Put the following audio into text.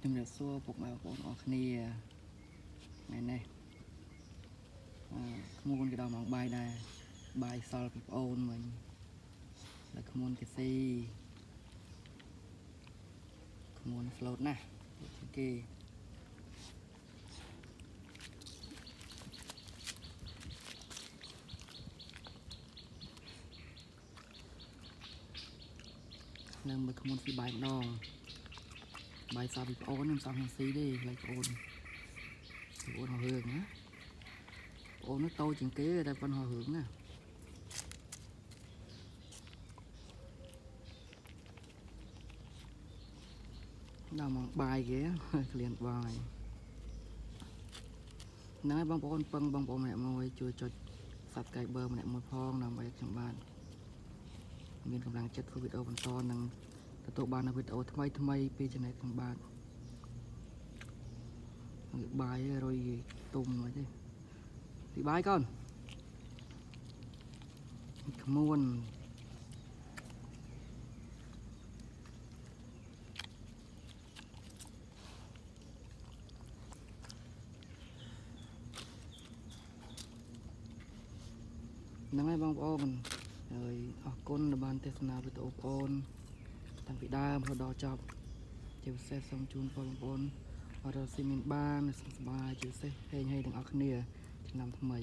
ជំរាបសួរពុកម៉ែបងប្អូនអរគ្នាថ្ងៃនេះក្មួយគេដល់មកបាយដែរបាយសល់ពីប្អូនមិញតែក្មួយគេស៊ីក្មួយ float ណាស់ជាងគេនៅមើលក្មួយស៊ីបាយម្ដងបាយសល់ពីប្អូនខ្ញុំសល់ខ្ញុំស៊ីទេខ្លាចប្អូនហៅរឿងណាប្អូនnóតូចជាងគេតែប៉ុនហៅរឿងណាដល់មកបាយគេក្លៀនបាយហ្នឹងហើយបងប្អូនពឹងបងប្អូនម្នាក់មួយជួយចុច Subscriber ម្នាក់មួយផងដើម្បីឲ្យខ្ញុំបានមានកម្លាំងចិត្តធ្វើវីដេអូបន្តនិងទទួលបាននូវវីដេអូថ្មីពី Channel ខ្ញុំបាទបាយរុយទុំមកទេពីបាយកូនក្មួយហ្នឹងហើយបងប្អូនហើយអរគុណដែលបានទស្សនាវីដេអូបងប្អូនតាំងពីដើមរហូតដល់ចប់ជាពិសេសសូមជូនបងប្អូនអរស៊ីមានបានសុខសប្បាយជាពិសេសហេងទាំងអស់គ្នាឆ្នាំថ្មី